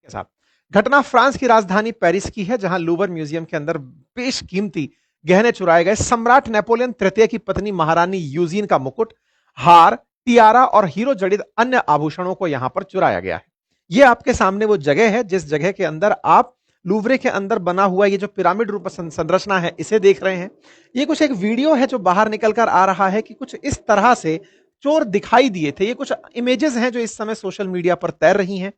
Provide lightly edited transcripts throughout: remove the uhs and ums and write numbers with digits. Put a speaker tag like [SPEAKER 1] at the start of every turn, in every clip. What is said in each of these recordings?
[SPEAKER 1] के साथ। घटना फ्रांस की राजधानी पेरिस की है, जहां लूवर म्यूजियम के अंदर बेशकीमती गहने चुराए गए। सम्राट नेपोलियन तृतीय की पत्नी महारानी यूजीन का मुकुट, हार, टियारा और हीरो जड़ित अन्य आभूषणों को यहां पर चुराया गया है। यह आपके सामने वो जगह है जिस जगह के अंदर आप लूवरे के अंदर बना हुआ ये जो पिरामिड रूप संरचना है इसे देख रहे हैं। ये कुछ एक वीडियो है जो बाहर निकल कर आ रहा है कि कुछ इस तरह से चोर दिखाई दिए थे। ये कुछ इमेजेस हैं जो इस समय सोशल मीडिया पर तैर रही हैं।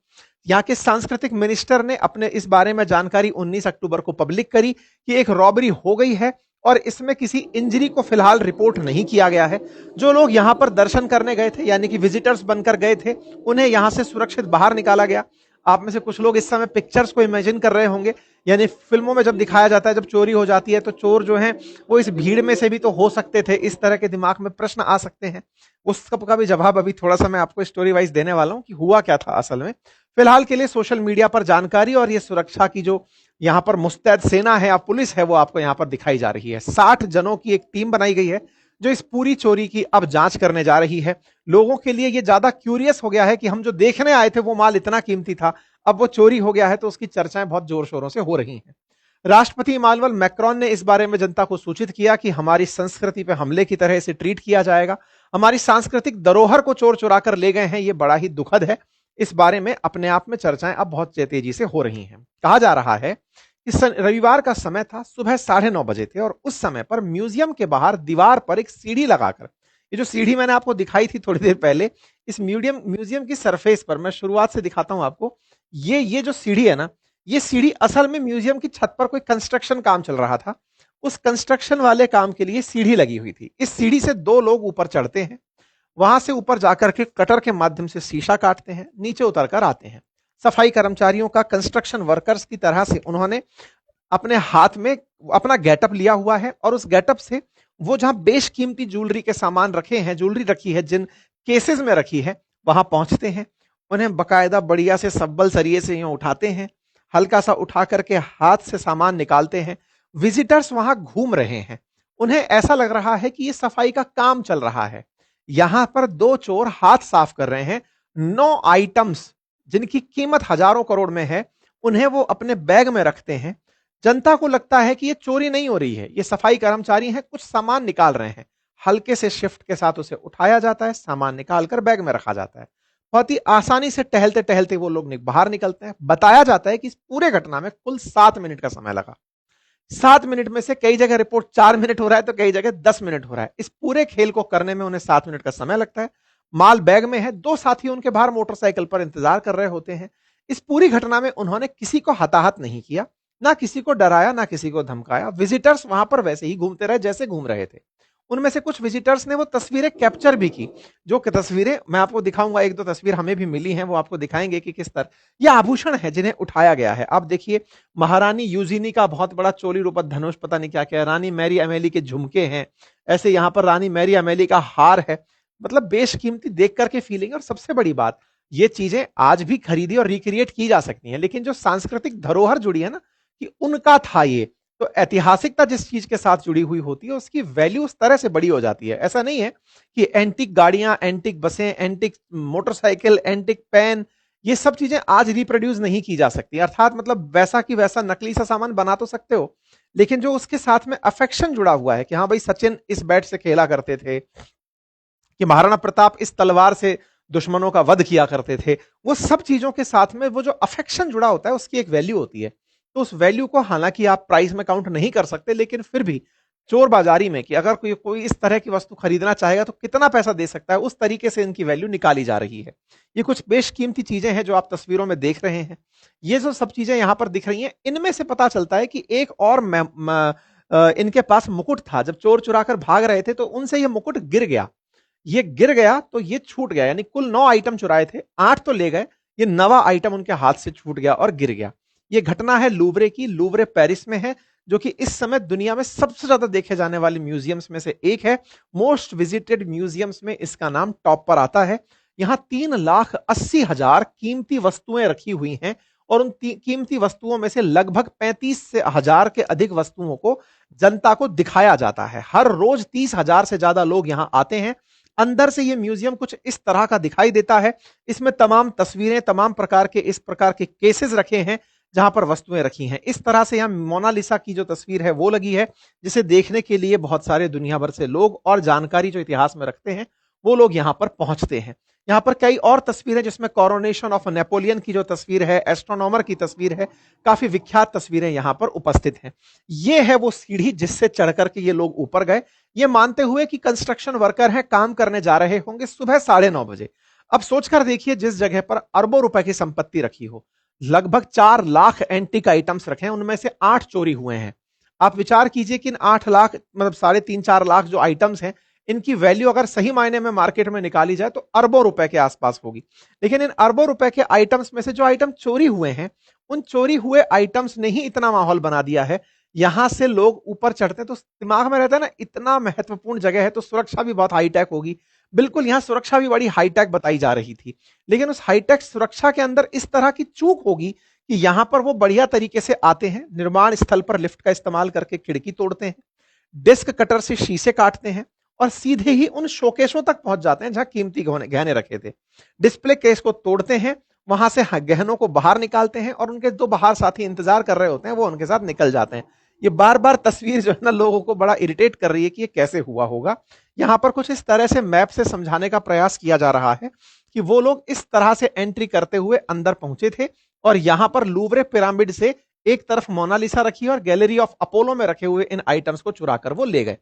[SPEAKER 1] यहाँ के सांस्कृतिक मिनिस्टर ने अपने इस बारे में जानकारी 19 अक्टूबर को पब्लिक करी कि एक रॉबरी हो गई है और इसमें किसी इंजरी को फिलहाल रिपोर्ट नहीं किया गया है। जो लोग यहां पर दर्शन करने गए थे, यानी कि विजिटर्स बनकर गए थे, उन्हें यहां से सुरक्षित बाहर निकाला गया। आप में से कुछ लोग इस समय पिक्चर्स को इमेजिन कर रहे होंगे, यानी फिल्मों में जब दिखाया जाता है जब चोरी हो जाती है तो चोर जो हैं वो इस भीड़ में से भी तो हो सकते थे। इस तरह के दिमाग में प्रश्न आ सकते हैं। उसका भी जवाब अभी थोड़ा सा मैं आपको स्टोरी वाइज देने वाला हूं कि हुआ क्या था असल में। फिलहाल के लिए सोशल मीडिया पर जानकारी और ये सुरक्षा की जो यहां पर मुस्तैद सेना है या पुलिस है वो आपको यहां पर दिखाई जा रही है। 60 जनों की एक टीम बनाई गई है जो इस पूरी चोरी की अब जांच करने जा रही है। लोगों के लिए ये ज्यादा क्यूरियस हो गया है कि हम जो देखने आए थे वो माल इतना कीमती था, अब वो चोरी हो गया है, तो उसकी चर्चाएं बहुत जोर शोरों से हो रही हैं। राष्ट्रपति इमानुएल मैक्रोन ने इस बारे में जनता को सूचित किया कि हमारी संस्कृति पर हमले की तरह इसे ट्रीट किया जाएगा। हमारी सांस्कृतिक धरोहर को चोर चुरा कर ले गए हैं, ये बड़ा ही दुखद है। इस बारे में अपने आप में चर्चाएं अब बहुत तेजी से हो रही हैं। कहा जा रहा है कि रविवार का समय था, सुबह 9:30 बजे थे और उस समय पर म्यूजियम के बाहर दीवार पर एक सीढ़ी लगाकर, ये जो सीढ़ी मैंने आपको दिखाई थी थोड़ी देर पहले, इस म्यूजियम की सरफेस पर, मैं शुरुआत से दिखाता हूं आपको। ये जो सीढ़ी है ना, ये सीढ़ी असल में म्यूजियम की छत पर कोई कंस्ट्रक्शन काम चल रहा था। उस कंस्ट्रक्शन वाले काम के लिए सीढ़ी लगी हुई थी। इस सीढ़ी से 2 लोग ऊपर चढ़ते हैं, वहां से ऊपर जाकर के कटर के माध्यम से शीशा काटते हैं, नीचे उतरकर आते हैं। सफाई कर्मचारियों का, कंस्ट्रक्शन वर्कर्स की तरह से उन्होंने अपने हाथ में अपना गेटअप लिया हुआ है और उस गेटअप से वो जहां बेशकीमती ज्वेलरी के सामान रखे हैं, ज्वेलरी रखी है, जिन केसेस में रखी है, वहां पहुंचते हैं। उन्हें बकायदा बढ़िया से सब्बल सरिये से यूं उठाते हैं, हल्का सा उठा करके हाथ से सामान निकालते हैं। विजिटर्स वहां घूम रहे हैं, उन्हें ऐसा लग रहा है कि ये सफाई का काम चल रहा है। यहां पर 2 चोर हाथ साफ कर रहे हैं। 9 आइटम्स जिनकी कीमत हजारों करोड़ में है, उन्हें वो अपने बैग में रखते हैं। जनता को लगता है कि ये चोरी नहीं हो रही है, ये सफाई कर्मचारी हैं, कुछ सामान निकाल रहे हैं। हल्के से शिफ्ट के साथ उसे उठाया जाता है, सामान निकालकर बैग में रखा जाता है। बहुत ही आसानी से टहलते टहलते वो लोग बाहर निकलते हैं। बताया जाता है कि इस पूरे घटना में कुल 7 मिनट का समय लगा। 7 मिनट में से कई जगह रिपोर्ट 4 मिनट हो रहा है तो कई जगह 10 मिनट हो रहा है। इस पूरे खेल को करने में उन्हें 7 मिनट का समय लगता है। माल बैग में है, 2 साथी उनके बाहर मोटरसाइकिल पर इंतजार कर रहे होते हैं। इस पूरी घटना में उन्होंने किसी को हताहत नहीं किया, ना किसी को डराया, ना किसी को धमकाया। विजिटर्स वहां पर वैसे ही घूमते रहे जैसे घूम रहे थे। उनमें से कुछ विजिटर्स ने वो तस्वीरें कैप्चर भी की, जो कि तस्वीरें मैं आपको दिखाऊंगा। 1-2 तस्वीर हमें भी मिली हैं, वो आपको दिखाएंगे कि किस तरह ये आभूषण है जिन्हें उठाया गया है। आप देखिए, महारानी यूजीनी का बहुत बड़ा चोली रूपक धनुष, पता नहीं क्या क्या, रानी मैरी अमेली के झुमके हैं, ऐसे यहां पर रानी मैरी अमेली का हार है। मतलब बेशकीमती देख करके फीलिंग। और सबसे बड़ी बात, ये चीजें आज भी खरीदी और रिक्रिएट की जा सकती हैं, लेकिन जो सांस्कृतिक धरोहर जुड़ी है ना, कि उनका था ये, तो ऐतिहासिकता जिस चीज के साथ जुड़ी हुई होती है उसकी वैल्यू उस तरह से बड़ी हो जाती है। ऐसा नहीं है कि एंटिक गाड़ियां, एंटिक बसें, एंटिक मोटरसाइकिल, एंटिक पेन, ये सब चीजें आज रिप्रोड्यूस नहीं की जा सकती। अर्थात मतलब वैसा की वैसा नकली सा सामान बना तो सकते हो, लेकिन जो उसके साथ में अफेक्शन जुड़ा हुआ है कि हाँ भाई सचिन इस बैट से खेला करते थे, कि महाराणा प्रताप इस तलवार से दुश्मनों का वध किया करते थे, वो सब चीजों के साथ में वो जो अफेक्शन जुड़ा होता है उसकी एक वैल्यू होती है। तो उस वैल्यू को हालांकि आप प्राइस में काउंट नहीं कर सकते, लेकिन फिर भी चोर बाजारी में कि अगर कोई इस तरह की वस्तु खरीदना चाहेगा तो कितना पैसा दे सकता है, उस तरीके से इनकी वैल्यू निकाली जा रही है। ये कुछ बेशकीमती चीजें हैं जो आप तस्वीरों में देख रहे हैं। ये जो सब चीजें यहां पर दिख रही हैं, इनमें से पता चलता है कि एक और इनके पास मुकुट था। जब चोर चुरा कर भाग रहे थे तो उनसे ये मुकुट गिर गया। ये गिर गया तो ये छूट गया, यानी कुल 9 आइटम चुराए थे, 8 तो ले गए, ये 9वां आइटम उनके हाथ से छूट गया और गिर गया। ये घटना है लूवरे की। लूवरे पेरिस में है, जो कि इस समय दुनिया में सबसे ज्यादा देखे जाने वाले म्यूजियम्स में से एक है। मोस्ट विजिटेड म्यूजियम्स में इसका नाम टॉप पर आता है। यहां 3,80,000 कीमती वस्तुएं रखी हुई हैं और उन कीमती वस्तुओं में से लगभग 35,000 के अधिक वस्तुओं को जनता को दिखाया जाता है। हर रोज 30,000 से ज्यादा लोग यहां आते हैं। अंदर से ये म्यूजियम कुछ इस तरह का दिखाई देता है। इसमें तमाम तस्वीरें, तमाम प्रकार के इस प्रकार के केसेस रखे हैं जहां पर वस्तुएं रखी हैं। इस तरह से यहां मोनालिसा की जो तस्वीर है वो लगी है, जिसे देखने के लिए बहुत सारे दुनिया भर से लोग और जानकारी जो इतिहास में रखते हैं वो लोग यहां पर पहुंचते हैं। यहां पर कई और तस्वीरें, जिसमें कोरोनेशन ऑफ नेपोलियन की जो तस्वीर है, एस्ट्रोनॉमर की तस्वीर है, काफी विख्यात तस्वीरें यहां पर उपस्थित हैं। ये है वो सीढ़ी जिससे चढ़ करके ये लोग ऊपर गए, ये मानते हुए कि कंस्ट्रक्शन वर्कर हैं, काम करने जा रहे होंगे सुबह 9:30 बजे। अब सोचकर देखिए, जिस जगह पर अरबों रुपए की संपत्ति रखी हो, लगभग 4 लाख एंटीक आइटम्स रखे हैं, उनमें से 8 चोरी हुए हैं। आप विचार कीजिए कि इन 8 लाख मतलब 3.5-4 लाख जो आइटम्स हैं, इनकी वैल्यू अगर सही मायने में मार्केट में निकाली जाए तो अरबों रुपए के आसपास होगी। लेकिन इन अरबों रुपए के आइटम्स में से जो आइटम चोरी हुए हैं, उन चोरी हुए आइटम्स ने ही इतना माहौल बना दिया है। यहां से लोग ऊपर चढ़ते हैं तो दिमाग में रहता है ना, इतना महत्वपूर्ण जगह है तो सुरक्षा भी बहुत हाईटेक होगी। बिल्कुल, यहां सुरक्षा भी बड़ी हाईटेक बताई जा रही थी, लेकिन उस हाईटेक सुरक्षा के अंदर इस तरह की चूक होगी कि यहां पर वो बढ़िया तरीके से आते हैं, निर्माण स्थल पर लिफ्ट का इस्तेमाल करके खिड़की तोड़ते हैं, डिस्क कटर से शीशे काटते हैं और सीधे ही उन शोकेशों तक पहुंच जाते हैं जहां कीमती गहने रखे थे। डिस्प्ले केस को तोड़ते हैं, वहां से गहनों को बाहर निकालते हैं और उनके 2 बाहर साथी इंतजार कर रहे होते हैं, वो उनके साथ निकल जाते हैं। ये बार बार तस्वीर जो है ना, लोगों को बड़ा इरिटेट कर रही है कि ये कैसे हुआ होगा। यहां पर कुछ इस तरह से मैप से समझाने का प्रयास किया जा रहा है कि वो लोग इस तरह से एंट्री करते हुए अंदर पहुंचे थे और यहां पर लूवरे पिरामिड से एक तरफ मोनालिसा रखी और गैलरी ऑफ अपोलो में रखे हुए इन आइटम्स को चुराकर वो ले गए।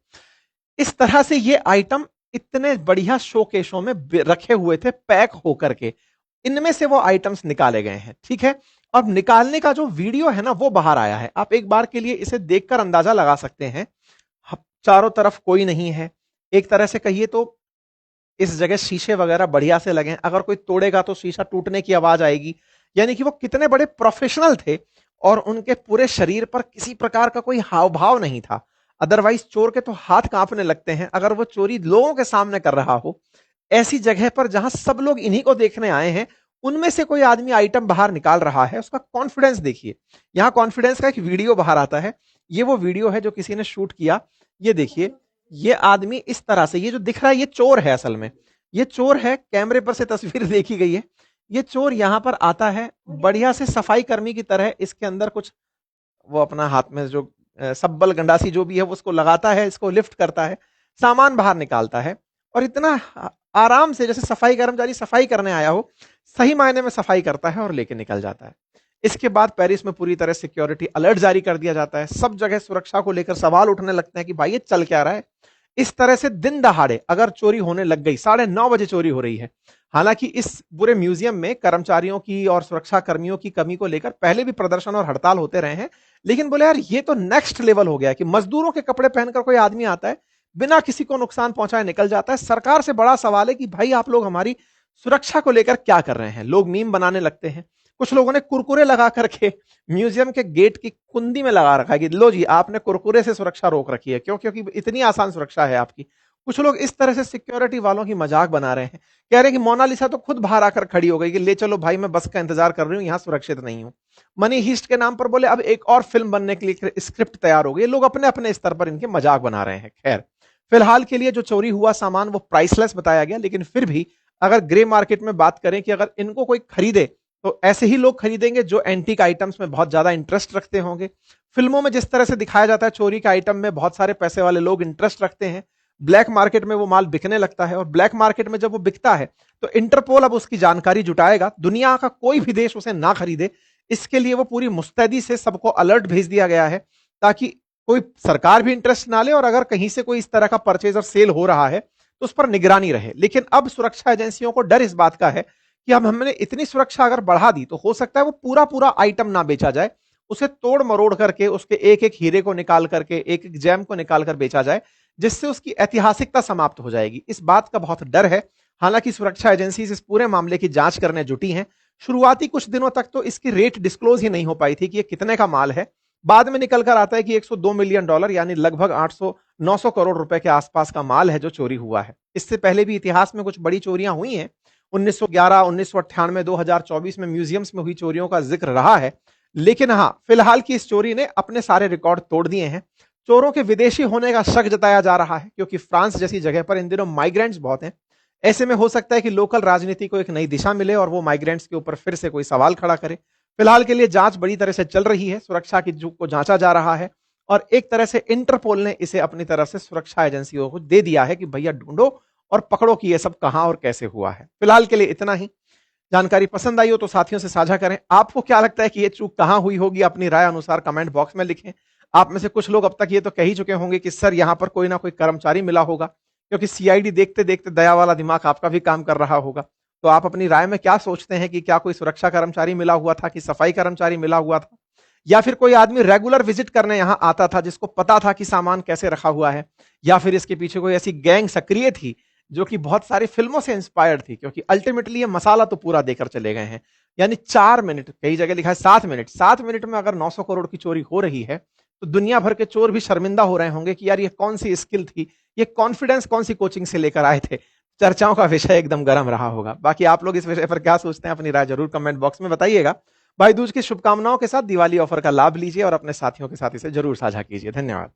[SPEAKER 1] इस तरह से ये आइटम इतने बढ़िया शोकेशों में रखे हुए थे, पैक होकर के। इनमें से वो आइटम्स निकाले गए हैं, ठीक है। अब निकालने का जो वीडियो है ना, वो बाहर आया है। आप एक बार के लिए इसे देखकर अंदाजा लगा सकते हैं। चारों तरफ कोई नहीं है, एक तरह से कहिए तो इस जगह शीशे वगैरह बढ़िया से लगे हैं, अगर कोई तोड़ेगा तो शीशा टूटने की आवाज आएगी। यानी कि वो कितने बड़े प्रोफेशनल थे और उनके पूरे शरीर पर किसी प्रकार का कोई हाव भाव नहीं था। अदरवाइज चोर के तो हाथ कांपने लगते हैं अगर वो चोरी लोगों के सामने कर रहा हो। ऐसी जगह पर जहां सब लोग इन्हीं को देखने आए हैं, उनमें से कोई आदमी आइटम बाहर निकाल रहा है, उसका कॉन्फिडेंस देखिए। यहां कॉन्फिडेंस का एक वीडियो बाहर आता है। ये वो वीडियो है जो किसी ने शूट किया। ये देखिए, ये आदमी इस तरह से, ये जो दिख रहा है ये चोर है, असल में ये चोर है, कैमरे पर से तस्वीर देखी गई है। ये चोर यहां पर आता है बढ़िया से सफाई कर्मी की तरह, इसके अंदर कुछ वो अपना हाथ में जो सब्बल गंडासी जो भी है उसको लगाता है, इसको लिफ्ट करता है, सामान बाहर निकालता है और इतना आराम से जैसे सफाई कर्मचारी सफाई करने आया हो, सही मायने में सफाई करता है और लेके निकल जाता है। इसके बाद पेरिस में पूरी तरह सिक्योरिटी अलर्ट जारी कर दिया जाता है। सब जगह सुरक्षा को लेकर सवाल उठने लगते हैं कि भाई ये चल क्या रहा है। इस तरह से दिन दहाड़े अगर चोरी होने लग गई, 9:30 बजे चोरी हो रही है। हालांकि इस पूरे म्यूजियम में कर्मचारियों की और सुरक्षा कर्मियों की कमी को लेकर पहले भी प्रदर्शन और हड़ताल होते रहे हैं, लेकिन बोले यार ये तो नेक्स्ट लेवल हो गया कि मजदूरों के कपड़े पहनकर कोई आदमी आता है, बिना किसी को नुकसान पहुंचाए निकल जाता है। सरकार से बड़ा सवाल है कि भाई आप लोग हमारी सुरक्षा को लेकर क्या कर रहे हैं। लोग मीम बनाने लगते हैं। कुछ लोगों ने कुरकुरे लगा करके म्यूजियम के गेट की कुंडी में लगा रखा है कि लो जी, आपने कुरकुरे से सुरक्षा रोक रखी है, क्यों? क्योंकि इतनी आसान सुरक्षा है आपकी। कुछ लोग इस तरह से सिक्योरिटी वालों की मजाक बना रहे हैं, कह रहे हैं कि मोनालिसा तो खुद बाहर आकर खड़ी हो गई कि ले चलो भाई, मैं बस का इंतजार कर रही हूं, यहां सुरक्षित नहीं हूं। मनी हीस्ट के नाम पर बोले अब एक और फिल्म बनने के लिए स्क्रिप्ट तैयार हो गई। लोग अपने अपने स्तर पर इनके मजाक बना रहे हैं। खैर, फिलहाल के लिए जो चोरी हुआ सामान वो प्राइसलेस बताया गया, लेकिन फिर भी अगर ग्रे मार्केट में बात करें कि अगर इनको कोई खरीदे तो ऐसे ही लोग खरीदेंगे जो एंटीक आइटम्स में बहुत ज्यादा इंटरेस्ट रखते होंगे। फिल्मों में जिस तरह से दिखाया जाता है चोरी के आइटम में बहुत सारे पैसे वाले लोग इंटरेस्ट रखते हैं, ब्लैक मार्केट में वो माल बिकने लगता है और ब्लैक मार्केट में जब वो बिकता है तो इंटरपोल अब उसकी जानकारी जुटाएगा। दुनिया का कोई भी देश उसे ना खरीदे, इसके लिए वो पूरी मुस्तैदी से सबको अलर्ट भेज दिया गया है ताकि कोई सरकार भी इंटरेस्ट ना ले और अगर कहीं से कोई इस तरह का परचेज और सेल हो रहा है तो उस पर निगरानी रहे। लेकिन अब सुरक्षा एजेंसियों को डर इस बात का है कि अब हमने इतनी सुरक्षा अगर बढ़ा दी तो हो सकता है वो पूरा पूरा आइटम ना बेचा जाए, उसे तोड़ मरोड़ करके उसके एक एक हीरे को निकाल करके, एक एक जेम को निकाल कर बेचा जाए, जिससे उसकी ऐतिहासिकता समाप्त हो जाएगी। इस बात का बहुत डर है। हालांकि सुरक्षा एजेंसी इस पूरे मामले की जांच करने जुटी हैं। शुरुआती कुछ दिनों तक तो इसकी रेट डिस्क्लोज ही नहीं हो पाई थी कि ये कितने का माल है। बाद में निकल कर आता है कि 102 मिलियन डॉलर यानी लगभग 800-900 करोड़ रुपए के आसपास का माल है जो चोरी हुआ है। इससे पहले भी इतिहास में कुछ बड़ी चोरियां हुई हैं। 1911, 1998, 2024 में म्यूजियम्स में हुई चोरियों का जिक्र रहा है। लेकिन हाँ, फिलहाल की इस चोरी ने अपने सारे रिकॉर्ड तोड़ दिए हैं। चोरों के विदेशी होने का शक जताया जा रहा है क्योंकि फ्रांस जैसी जगह पर इन दिनों माइग्रेंट्स बहुत हैं। ऐसे में हो सकता है कि लोकल राजनीति को एक नई दिशा मिले और वो माइग्रेंट्स के ऊपर फिर से कोई सवाल खड़ा करे। फिलहाल के लिए जांच बड़ी तरह से चल रही है, सुरक्षा की को जांचा जा रहा है और एक तरह से इंटरपोल ने इसे अपनी तरफ से सुरक्षा एजेंसियों को दे दिया है कि भैया ढूंढो और पकड़ो कि ये सब कहां और कैसे हुआ है। फिलहाल के लिए इतना ही। जानकारी पसंद आई हो तो साथियों से साझा करें। आपको क्या लगता है कि ये चूक कहां हुई होगी? अपनी राय अनुसार कमेंट बॉक्स में लिखें। आप में से कुछ लोग अब तक ये तो कह ही चुके होंगे कि सर यहां पर कोई ना कोई कर्मचारी मिला होगा, क्योंकि सीआईडी देखते देखते दया वाला दिमाग आपका भी काम कर रहा होगा। तो आप अपनी राय में क्या सोचते हैं कि क्या कोई सुरक्षा कर्मचारी मिला हुआ था, कि सफाई कर्मचारी मिला हुआ था, या फिर कोई आदमी रेगुलर विजिट करने यहां आता था जिसको पता था कि सामान कैसे रखा हुआ है, या फिर इसके पीछे कोई ऐसी गैंग सक्रिय थी जो कि बहुत सारी फिल्मों से इंस्पायर्ड थी? क्योंकि अल्टीमेटली ये मसाला तो पूरा देकर चले गए हैं। यानी 4 मिनट, कई जगह लिखा है 7 मिनट, 7 मिनट में अगर 900 करोड़ की चोरी हो रही है तो दुनिया भर के चोर भी शर्मिंदा हो रहे होंगे कि यार ये कौन सी स्किल थी, ये कॉन्फिडेंस कौन सी कोचिंग से लेकर आए थे। चर्चाओं का विषय एकदम गर्म रहा होगा। बाकी आप लोग इस विषय पर क्या सोचते हैं, अपनी राय जरूर कमेंट बॉक्स में बताइएगा। भाई दूज की शुभकामनाओं के साथ दिवाली ऑफर का लाभ लीजिए और अपने साथियों के साथ इसे जरूर साझा कीजिए। धन्यवाद।